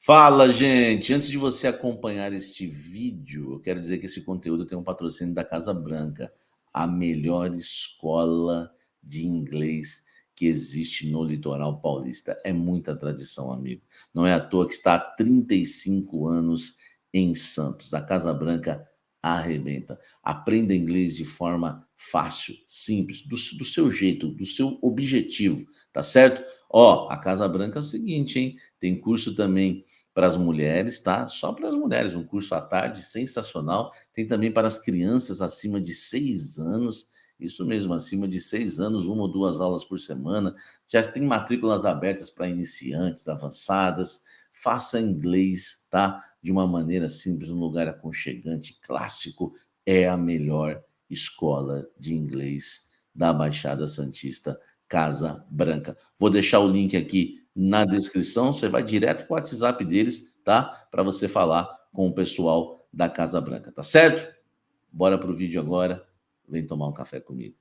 Fala, gente! Antes de você acompanhar este vídeo, eu quero dizer que esse conteúdo tem um patrocínio da Casa Branca, a melhor escola de inglês que existe no litoral paulista. É muita tradição, amigo. Não é à toa que está há 35 anos em Santos. A Casa Branca arrebenta. Aprenda inglês de forma fácil, simples, do seu jeito, do seu objetivo, tá certo? Ó, a Casa Branca é o seguinte, hein? Tem curso também para as mulheres, tá? Só para as mulheres, um curso à tarde sensacional. Tem também para as crianças acima de 6 anos, isso mesmo, acima de 6 anos, 1 ou 2 aulas por semana. Já tem matrículas abertas para iniciantes, avançadas. Faça inglês, tá? De uma maneira simples, num lugar aconchegante, clássico. É a melhor escola de inglês da Baixada Santista, Casa Branca. Vou deixar o link aqui na descrição, você vai direto para o WhatsApp deles, tá? Para você falar com o pessoal da Casa Branca, tá certo? Bora pro vídeo agora, vem tomar um café comigo.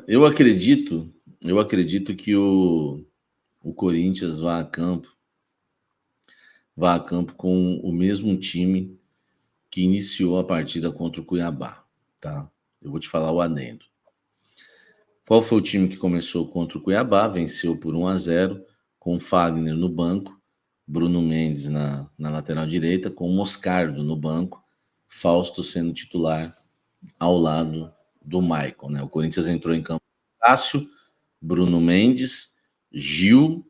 Eu acredito que o Corinthians vá a campo com o mesmo time que iniciou a partida contra o Cuiabá, tá? Eu vou te falar o adendo. Qual foi o time que começou contra o Cuiabá? Venceu por 1-0, com Fagner no banco, Bruno Mendes na lateral direita, com Moscardo no banco, Fausto sendo titular ao lado do Maicon, né? O Corinthians entrou em campo Cássio, Bruno Mendes, Gil,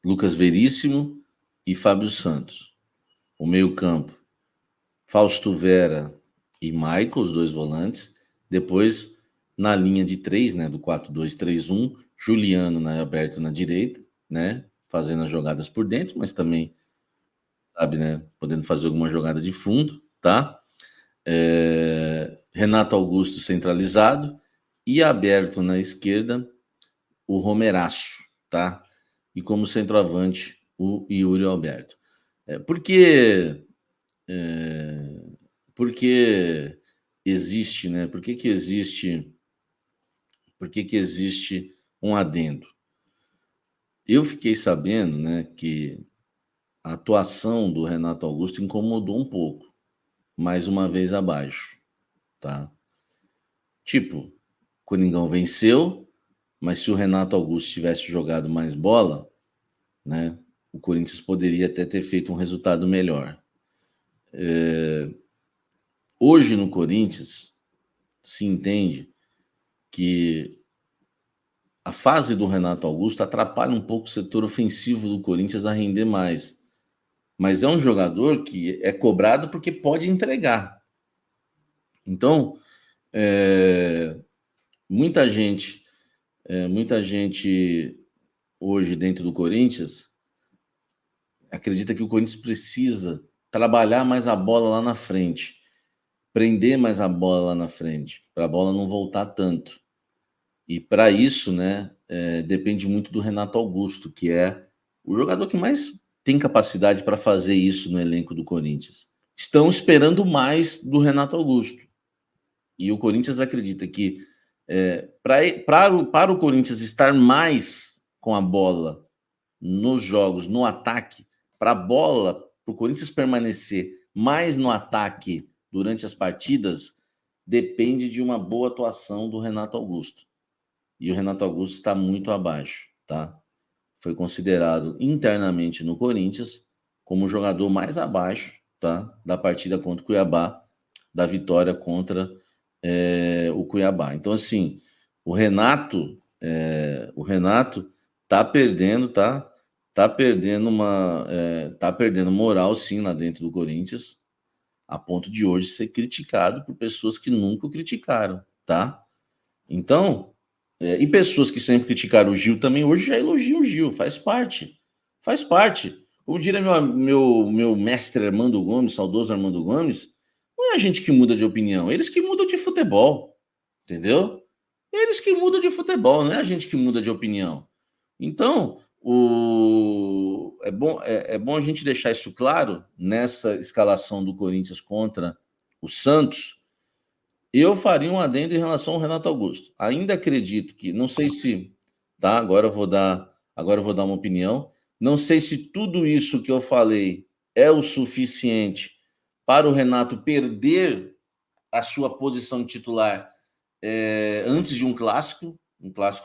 Lucas Veríssimo e Fábio Santos. O meio-campo, Fausto Vera e Maicon, os dois volantes. Depois, na linha de 3, né, do 4-2-3-1, Juliano aberto na direita, né, fazendo as jogadas por dentro, mas também, sabe, né, podendo fazer alguma jogada de fundo, tá? Renato Augusto centralizado e aberto na esquerda o Romeraço, tá? E como centroavante o Yuri Alberto. Porque existe, né? Por que existe um adendo? Eu fiquei sabendo, né, que a atuação do Renato Augusto incomodou um pouco, mais uma vez abaixo, tá? Tipo, Coringão venceu, mas se o Renato Augusto tivesse jogado mais bola, né, o Corinthians poderia até ter feito um resultado melhor. Hoje no Corinthians se entende que a fase do Renato Augusto atrapalha um pouco o setor ofensivo do Corinthians a render mais. Mas é um jogador que é cobrado porque pode entregar. Então, muita gente hoje dentro do Corinthians acredita que o Corinthians precisa trabalhar mais a bola lá na frente, prender mais a bola lá na frente, para a bola não voltar tanto. E para isso, né, depende muito do Renato Augusto, que é o jogador que mais tem capacidade para fazer isso no elenco do Corinthians. Estão esperando mais do Renato Augusto. E o Corinthians acredita que para o Corinthians estar mais com a bola nos jogos, no ataque, para o Corinthians permanecer mais no ataque durante as partidas, depende de uma boa atuação do Renato Augusto. E o Renato Augusto está muito abaixo, tá? Foi considerado internamente no Corinthians como o jogador mais abaixo, tá? Da partida contra o Cuiabá, da vitória contra o Cuiabá. Então, assim, o Renato tá perdendo, tá? Tá perdendo tá perdendo moral, sim, lá dentro do Corinthians, a ponto de hoje ser criticado por pessoas que nunca o criticaram, tá? Então, e pessoas que sempre criticaram o Gil também hoje já elogiam o Gil, faz parte. Faz parte. Como diria meu mestre Armando Gomes, saudoso Armando Gomes, não é a gente que muda de opinião, eles que mudam de futebol, entendeu? Eles que mudam de futebol, não é a gente que muda de opinião. Então, é bom a gente deixar isso claro nessa escalação do Corinthians contra o Santos. Eu faria um adendo em relação ao Renato Augusto. Ainda acredito que, não sei se, tá? Agora eu vou dar Agora eu vou dar uma opinião. Não sei se tudo isso que eu falei é o suficiente para o Renato perder a sua posição de titular antes de um clássico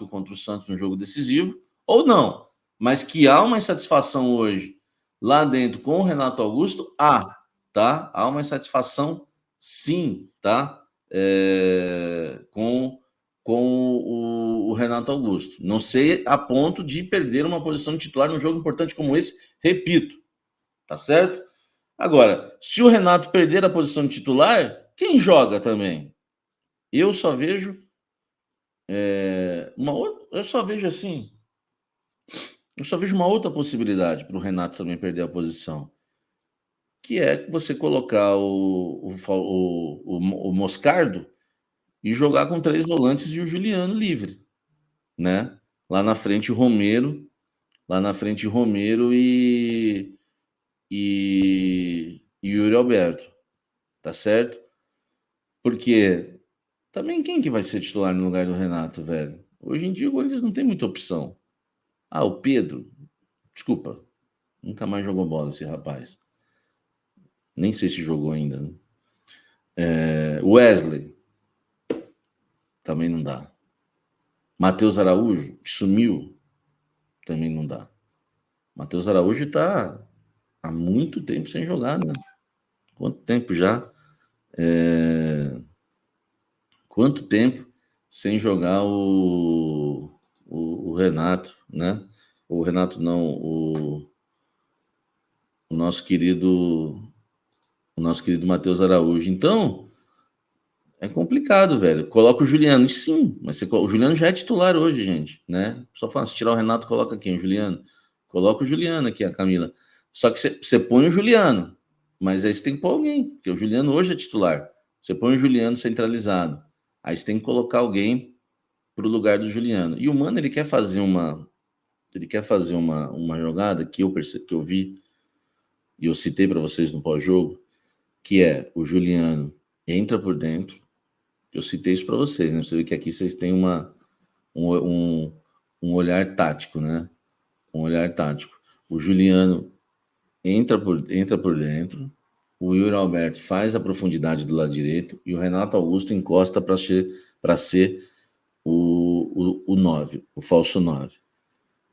contra o Santos, um jogo decisivo, ou não. Mas que há uma insatisfação hoje lá dentro com o Renato Augusto, tá? Há uma insatisfação, sim, tá? Com o Renato Augusto. Não sei a ponto de perder uma posição de titular num jogo importante como esse, repito, tá certo? Agora, se o Renato perder a posição de titular, quem joga também? Eu só vejo eu só vejo assim, eu só vejo uma outra possibilidade para o Renato também perder a posição, que é você colocar o Moscardo e jogar com 3 volantes e o Juliano livre, né? Lá na frente Romero e Yuri Alberto, tá certo? Porque também quem que vai ser titular no lugar do Renato, velho? Hoje em dia o Corinthians não tem muita opção. O Pedro, desculpa, nunca mais jogou bola esse rapaz. Nem sei se jogou ainda, né? Wesley, também não dá. Matheus Araújo, que sumiu, também não dá. Matheus Araújo está há muito tempo sem jogar, né? Quanto tempo já? Quanto tempo sem jogar o Renato, né? O Renato não, o nosso querido Matheus Araújo. Então, é complicado, velho. Coloca o Juliano. Sim, mas o Juliano já é titular hoje, gente, né? Só fala, se tirar o Renato, coloca quem? O Juliano. Coloca o Juliano aqui, a Camila. Só que você põe o Juliano, mas aí você tem que pôr alguém, porque o Juliano hoje é titular. Você põe o Juliano centralizado. Aí você tem que colocar alguém para o lugar do Juliano. E o Mano, ele quer fazer uma jogada que que eu vi e eu citei para vocês no pós-jogo, que é o Juliano entra por dentro. Eu citei isso para vocês, né? Você vê que aqui vocês têm um olhar tático, né? Um olhar tático. O Juliano entra por dentro, o Yuri Alberto faz a profundidade do lado direito e o Renato Augusto encosta para ser o 9, o falso 9,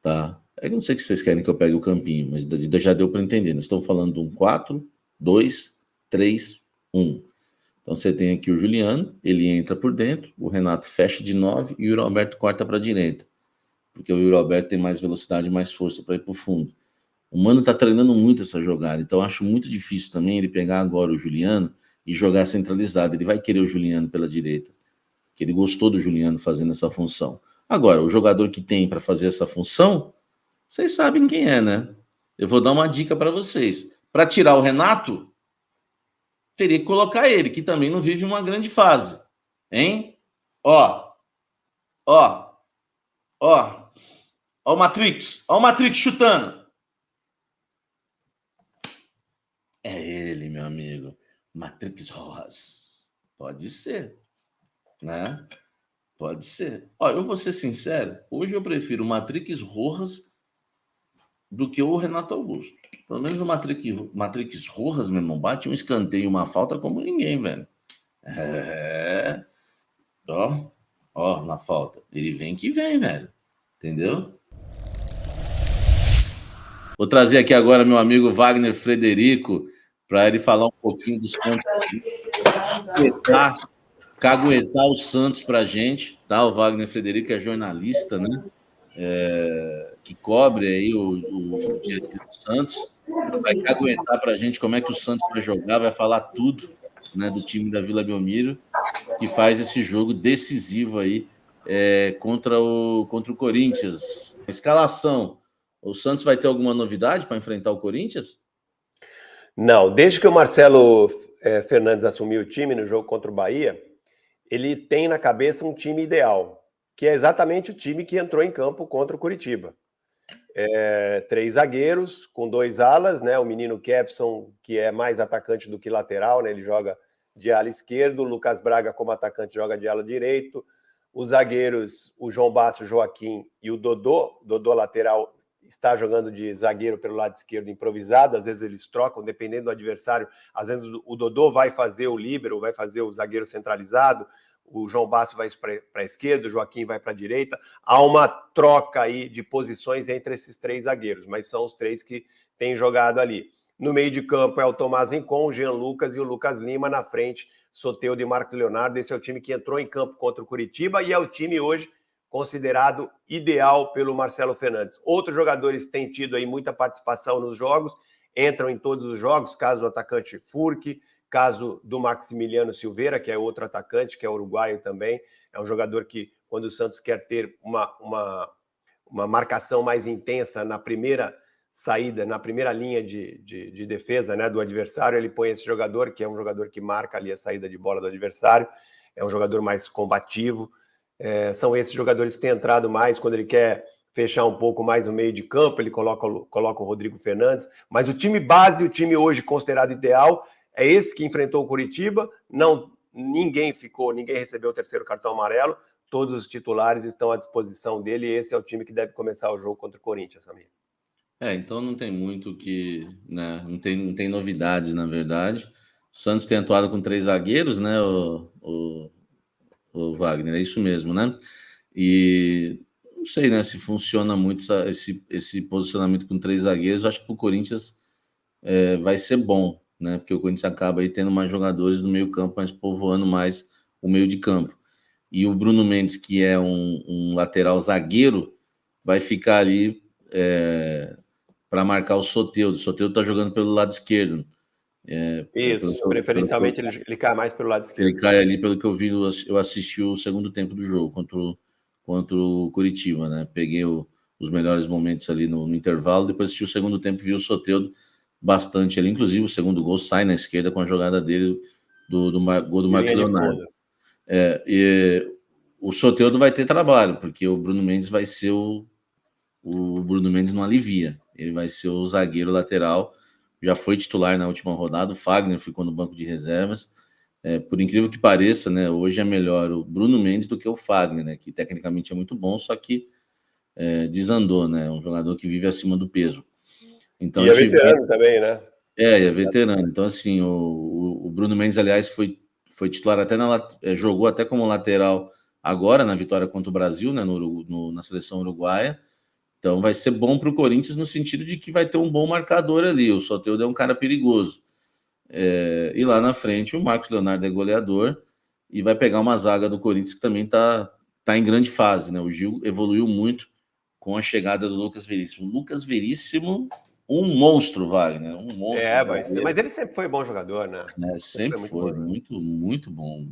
tá? Eu não sei se vocês querem que eu pegue o campinho, mas já deu para entender. Nós estamos falando de um 4, 2, 3, 1. Então você tem aqui o Juliano, ele entra por dentro, o Renato fecha de 9 e o Yuri Alberto corta para a direita, porque o Yuri Alberto tem mais velocidade e mais força para ir para o fundo. O Mano está treinando muito essa jogada, então eu acho muito difícil também ele pegar agora o Juliano e jogar centralizado. Ele vai querer o Juliano pela direita, que ele gostou do Juliano fazendo essa função. Agora, o jogador que tem para fazer essa função, vocês sabem quem é, né? Eu vou dar uma dica para vocês. Para tirar o Renato, teria que colocar ele, que também não vive uma grande fase. Hein? Ó o Matrix. Ó o Matrix chutando. É ele, meu amigo. Matrix Rojas. Pode ser, né? Pode ser. Ó, eu vou ser sincero, hoje eu prefiro o Matrix Rojas do que o Renato Augusto. Pelo menos o Matrix Rojas, meu irmão, bate um escanteio, uma falta como ninguém, velho. Ó, na falta. Ele vem que vem, velho. Entendeu? Vou trazer aqui agora meu amigo Wagner Frederico para ele falar um pouquinho do Santos. Caguetar o Santos para a gente, tá? O Wagner Frederico é jornalista, né? Que cobre aí o dia a dia do Santos. Vai caguetar para a gente como é que o Santos vai jogar, vai falar tudo, né, do time da Vila Belmiro, que faz esse jogo decisivo aí contra o Corinthians. Escalação. O Santos vai ter alguma novidade para enfrentar o Corinthians? Não, desde que o Marcelo Fernandes assumiu o time no jogo contra o Bahia, ele tem na cabeça um time ideal, que é exatamente o time que entrou em campo contra o Curitiba. 3 zagueiros com 2 alas, né? O menino Kevson, que é mais atacante do que lateral, né? Ele joga de ala esquerdo, o Lucas Braga como atacante joga de ala direito, os zagueiros, o João Basso, Joaquim e o Dodô lateral está jogando de zagueiro pelo lado esquerdo improvisado, às vezes eles trocam, dependendo do adversário, às vezes o Dodô vai fazer o líbero, vai fazer o zagueiro centralizado, o João Basso vai para a esquerda, o Joaquim vai para a direita, há uma troca aí de posições entre esses 3 zagueiros, mas são os 3 que têm jogado ali. No meio de campo é o Tomás Rincon, o Jean Lucas e o Lucas Lima, na frente, Soteldo e Marcos Leonardo. Esse é o time que entrou em campo contra o Curitiba e é o time hoje considerado ideal pelo Marcelo Fernandes. Outros jogadores têm tido aí muita participação nos jogos, entram em todos os jogos, caso do atacante Furque, caso do Maximiliano Silveira, que é outro atacante, que é uruguaio também, é um jogador que, quando o Santos quer ter uma marcação mais intensa na primeira saída, na primeira linha de defesa, né, do adversário, ele põe esse jogador, que é um jogador que marca ali a saída de bola do adversário, é um jogador mais combativo. São esses jogadores que têm entrado mais quando ele quer fechar um pouco mais o meio de campo, ele coloca o Rodrigo Fernandes, mas o time base, o time hoje considerado ideal, é esse que enfrentou o Curitiba. Ninguém recebeu o 3º cartão amarelo, todos os titulares estão à disposição dele, e esse é o time que deve começar o jogo contra o Corinthians, Samir. Então não tem muito que, né, não tem novidades, na verdade. O Santos tem atuado com 3 zagueiros, né, o Wagner, é isso mesmo, né? E não sei, né, se funciona muito esse posicionamento com 3 zagueiros. Acho que para o Corinthians vai ser bom, né? Porque o Corinthians acaba aí tendo mais jogadores no meio campo, mas povoando mais o meio de campo. E o Bruno Mendes, que é um lateral zagueiro, vai ficar ali para marcar o Soteldo. O Soteldo está jogando pelo lado esquerdo. Isso, preferencialmente ele cai mais pelo lado esquerdo. Ele cai ali, pelo que eu vi, eu assisti o segundo tempo do jogo contra o Curitiba, né? Peguei os melhores momentos ali no intervalo, depois assisti o segundo tempo, vi o Soteldo bastante ali, inclusive o segundo gol sai na esquerda com a jogada dele do gol do Marcos Leonardo. E o Soteldo vai ter trabalho, porque o Bruno Mendes vai ser o Bruno Mendes não alivia, ele vai ser o zagueiro lateral, já foi titular na última rodada, o Fagner ficou no banco de reservas. Por incrível que pareça, né, hoje é melhor o Bruno Mendes do que o Fagner, né, que tecnicamente é muito bom, só que desandou, né, um jogador que vive acima do peso. Então, e é veterano também, né? É veterano. Então, assim, o Bruno Mendes, aliás, foi titular até jogou até como lateral agora na vitória contra o Brasil, né, na seleção uruguaia. Então vai ser bom para o Corinthians no sentido de que vai ter um bom marcador ali. O Soteldo é um cara perigoso. E lá na frente o Marcos Leonardo é goleador e vai pegar uma zaga do Corinthians que também tá em grande fase, né? O Gil evoluiu muito com a chegada do Lucas Veríssimo. Lucas Veríssimo, um monstro, Wagner. Um monstro. Mas ele sempre foi bom jogador, né? Sempre foi muito, muito bom.